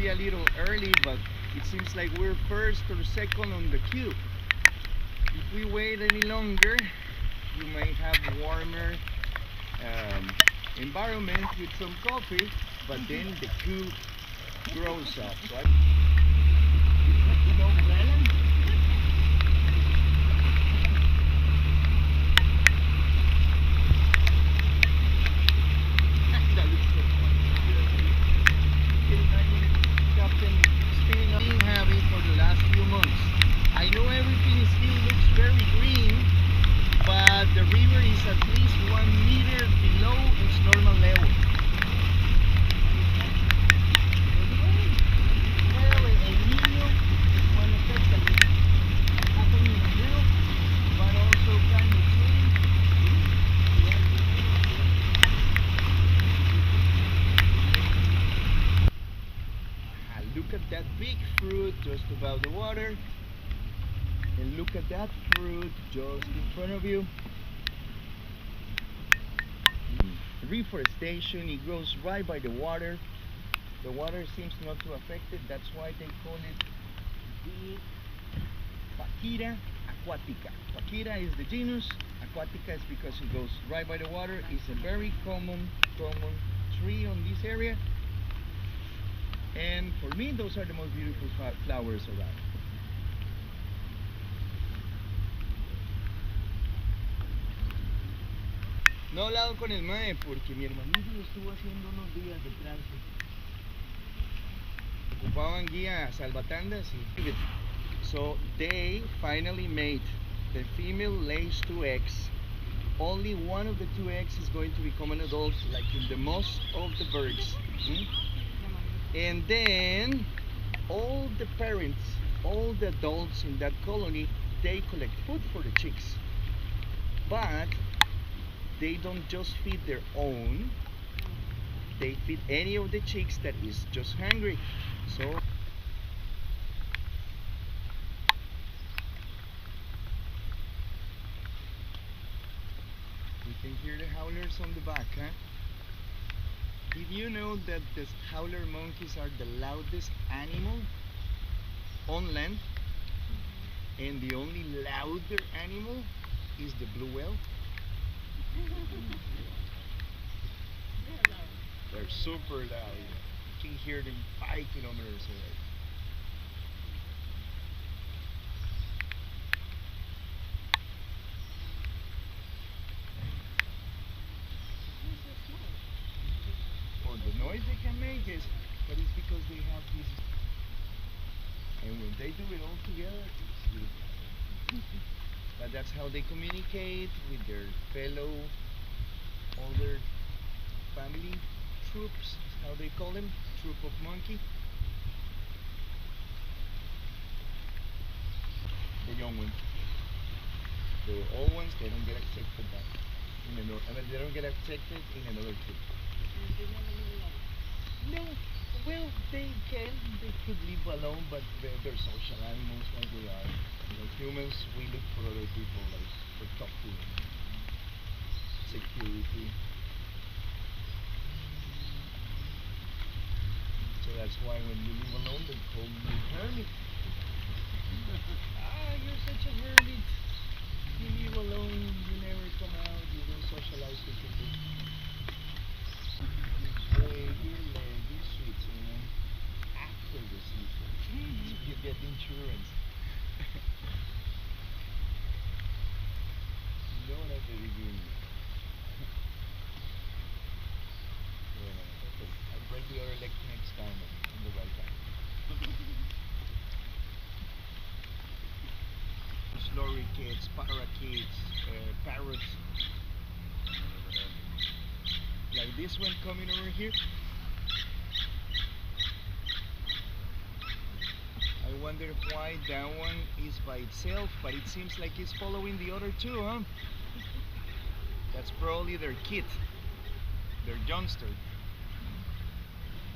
be a little early, but it seems like we're first or second on the queue. If we wait any longer, you may have warmer environment with some coffee, but then the queue grows up. So I know everything still looks very green, but the river is at least 1 meter below its normal level. Well, El Niño is one effect that is happening in Brazil, but also climate change. Look at that big fruit just above the water. And look at that fruit just in front of you. Reforestation, it grows right by the water. The water seems not to affect it. That's why they call it the Paquira aquatica. Paquira is the genus. Aquatica is because it goes right by the water. It's a very common tree on this area. And for me, those are the most beautiful flowers around. No he hablado con el mae porque mi hermanito lo estuvo haciendo unos días de trance. Ocupaban guía salvatandas y... So they finally made the female lays 2 eggs. Only one of the 2 eggs is going to become an adult, like in the most of the birds. And then all the parents, all the adults in that colony, they collect food for the chicks. But they don't just feed their own, they feed any of the chicks that is just hungry. So you can hear the howlers on the back, huh? Did you know that the howler monkeys are the loudest animal on land? And the only louder animal is the blue whale. They're super loud. You can hear them 5 kilometers away. Or the noise they can make is, but it's because they have this. And when they do it all together, it's beautiful. But that's how they communicate with their fellow older family troops, how they call them, troop of monkey. The young ones. The old ones, they don't get accepted back. They don't get accepted in another troop. No, well, they could live alone, but they're social animals like we are. Like humans, we look for other people, like for talking, security. So that's why when you live alone, they call you hermit. You're such a hermit. You live alone, you never come out, you don't socialize with people. These sweets, after the season, you get insurance. Not at the beginning. Okay. I'll break the other leg next time on the right time. Lorikeets, parakeets, parrots. Like this one coming over here. I wonder why that one is by itself, but it seems like it's following the other two, huh? That's probably their kid, their youngster.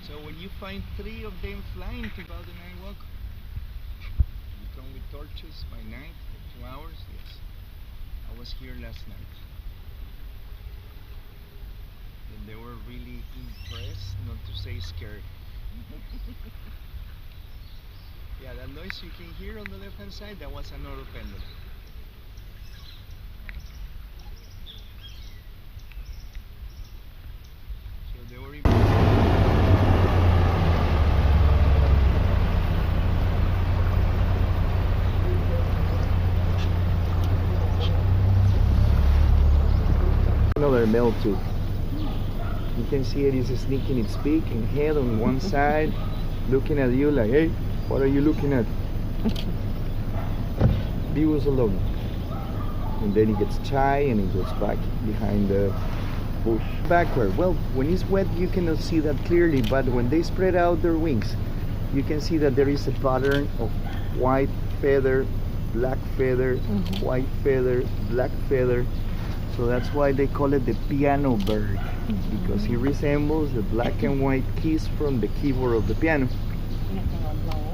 So when you find 3 of them flying throughout the night walk, you come with torches by night for 2 hours. Yes, I was here last night, and they were really impressed, not to say scared. Yeah, that noise you can hear on the left hand side, that was another pendulum. So they were another male too. You can see it is sneaking its beak and head on one side, looking at you like, hey, what are you looking at? Leave us alone. And then he gets shy and he goes back behind the bush. Backward. Well, when it's wet you cannot see that clearly, but when they spread out their wings, you can see that there is a pattern of white feather, black feather, white feather, black feather. So that's why they call it the piano bird, because he resembles the black and white keys from the keyboard of the piano.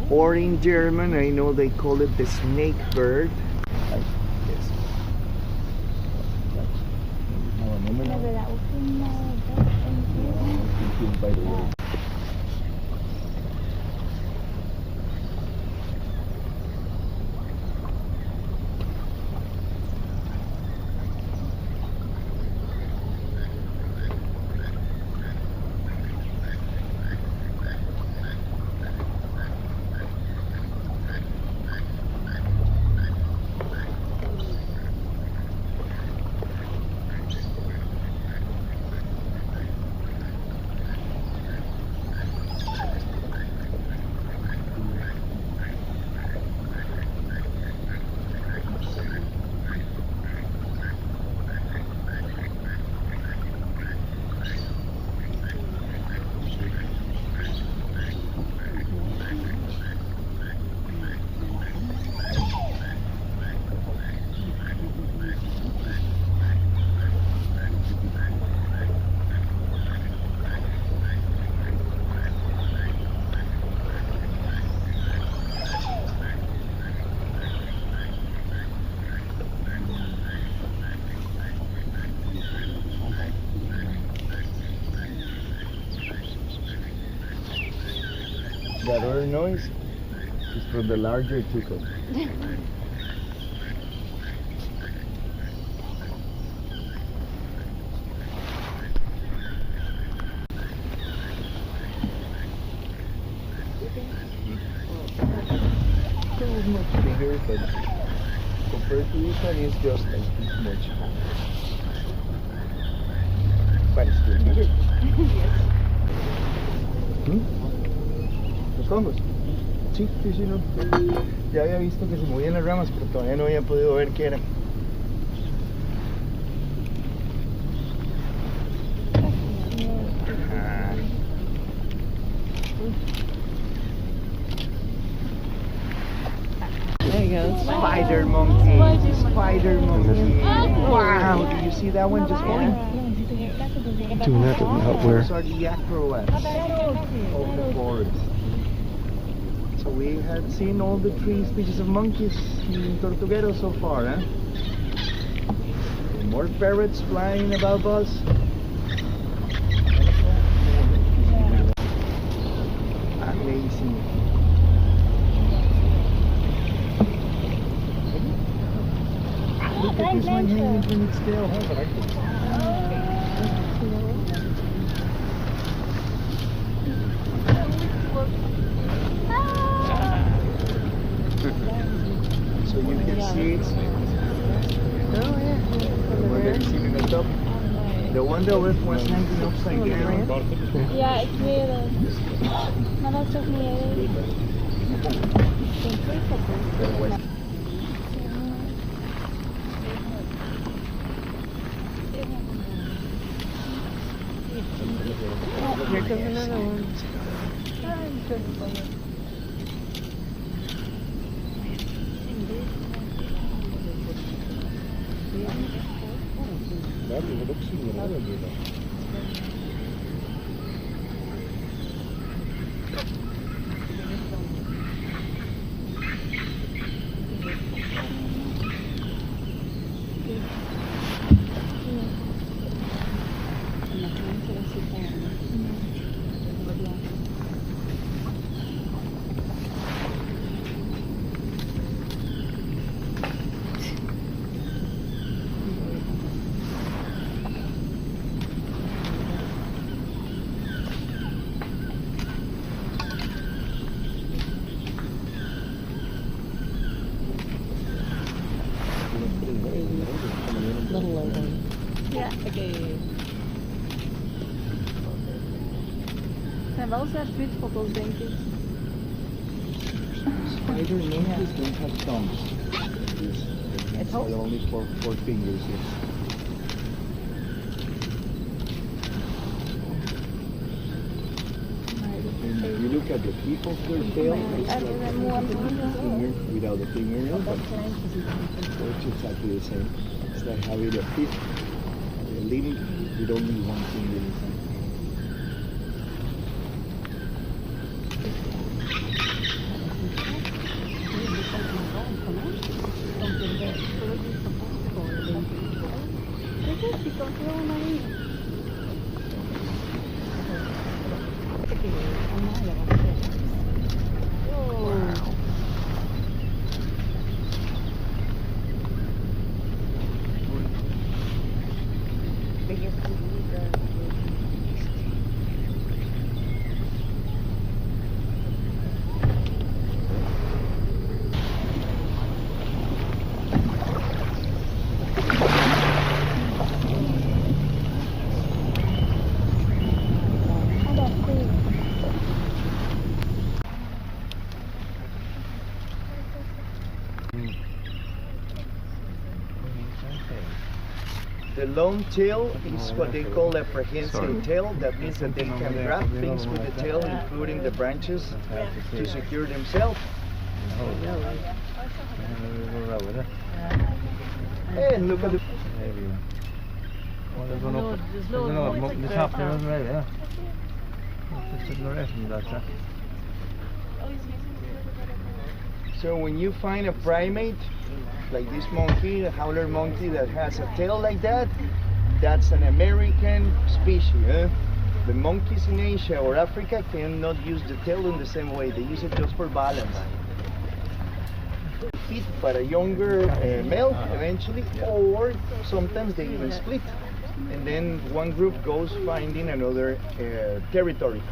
Or in German, I know they call it the snake bird. Like this. By the way. That other noise is from the larger toucan. It's much bigger, but compared to this one, it's just like this much. But it's still bigger. ¿Los congos? Sí, no. Ya había visto que se movían las ramas, pero todavía no había podido ver qué era. There you go, spider monkey. Spider monkey. Wow, do you see that one just going? Do not know where. Those are the acrobats of the forest. So we had seen all the 3 species of monkeys in Tortuguero so far, eh? More parrots flying above us. Amazing. Look at this one hanging from its tail. So you can see it. Oh yeah. The one that is sitting on top. The one that was hanging upside down. Ja, ik weet het. Maar dat is toch niet erg? Here comes another one. zijn wel zwart-wit foto's, denk ik. Spider monkeys don't have thumbs. It's only four fingers. Yes. If you look at the tip of their tail, it's like a finger without a fingernail, but it's exactly the same. It's like having a fifth limb with only one finger inside. The long tail is what they call a prehensile tail. That means that they can grab things with the tail, including the branches, to secure themselves. And look at the... So when you find a primate, like this monkey, a howler monkey that has a tail like that, that's an American species. The monkeys in Asia or Africa cannot use the tail in the same way. They use it just for balance. Fit by a younger male eventually, or sometimes they even split. And then one group goes finding another territory.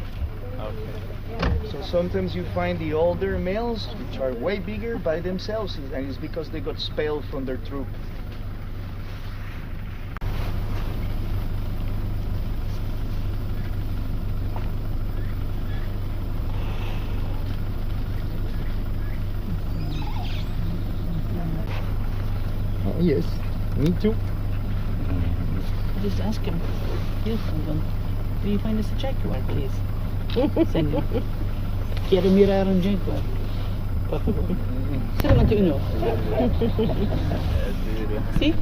So sometimes you find the older males, which are way bigger by themselves, and it's because they got expelled from their troop. Oh yes, me too. Just ask him. Yes, I'm going. Will you find us a jaguar, please? Quiero mirar un jaguar. Por favor. Solamente uno. ¿Sí?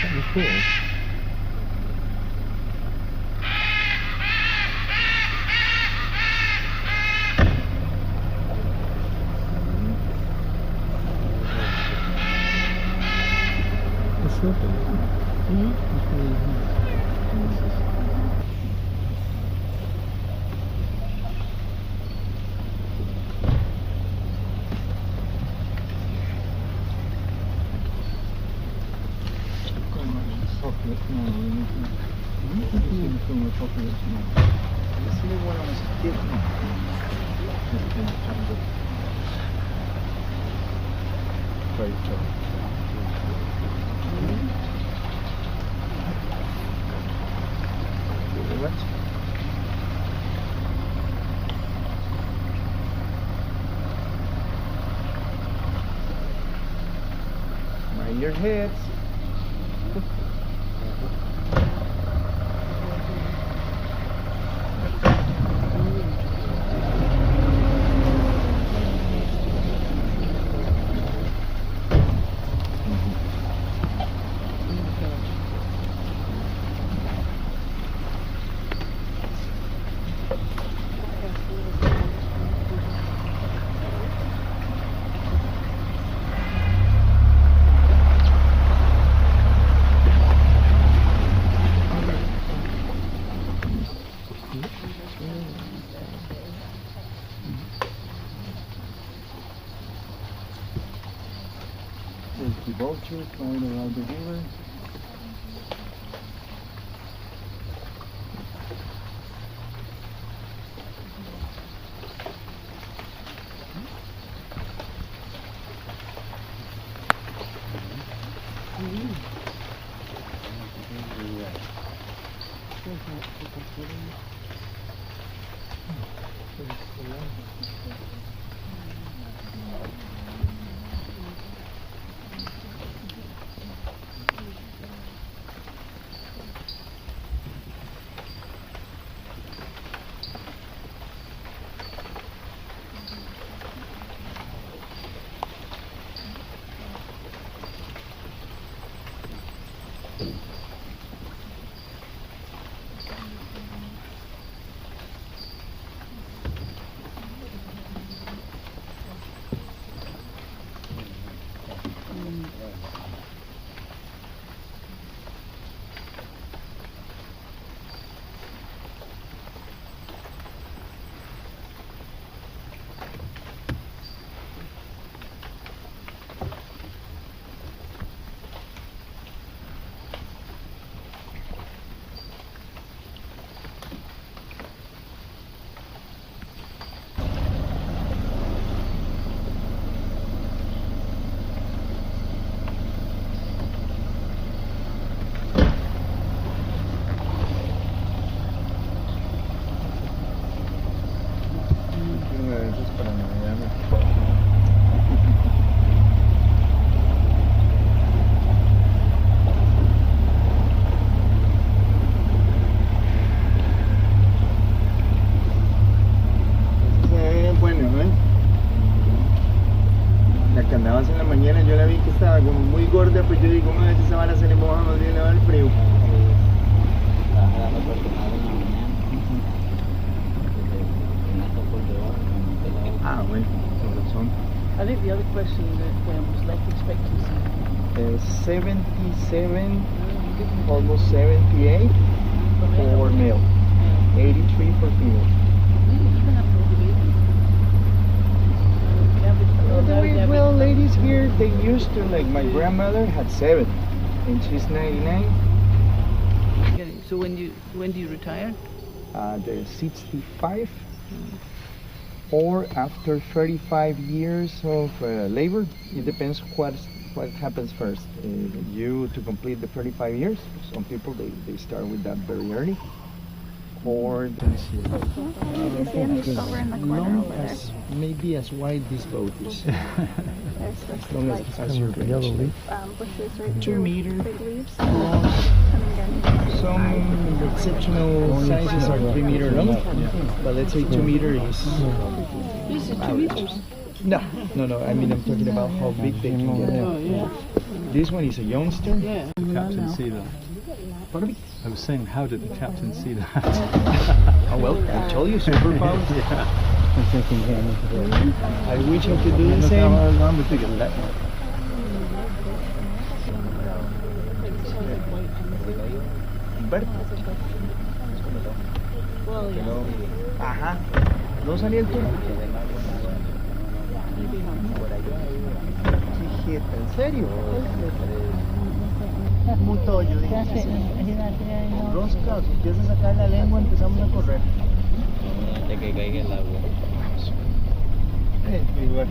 That was cool. It's lovely. Mind your heads. The vultures flying around the river. gorda, pues yo digo, a veces esa vara se le moja más bien, le va el frío. Ah, bueno, con razón. I think the other question that was life expectancy. 77, almost 78 for male, 83 for female. Well, ladies here, they used to, like my grandmother had 7 and she's 99. So when do you retire? The 65 or after 35 years of labor. It depends what happens first. You to complete the 35 years, some people they start with that very early. Or long as maybe as wide this boat is. As long as your range. 2 meters. Some exceptional sizes are 3 meter long, but let's say 2 meters is. Is it 2 meters? No. I mean, I'm talking about how big they can get. Oh, yeah. This one is a youngster. Yeah. Did the captain see that? Pardon me? I was saying, how did the captain see that? Oh, well, I told you, superpowers. I wish I could do the same. Ajá. ¿No salía el turno? ¿En serio? Muy tollo, dije. Rosca, si empiezas a sacar la lengua, empezamos a correr. De que caiga el agua. Igual.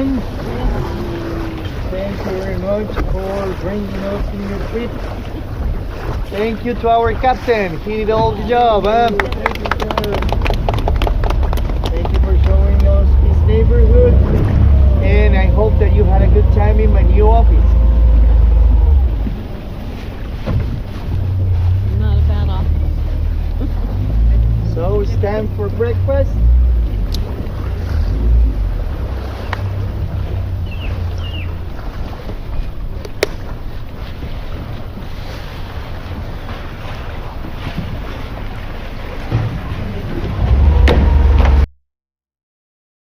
everyone. Thank you very much for bringing us in your trip. Thank you to our captain. He did all the job, huh?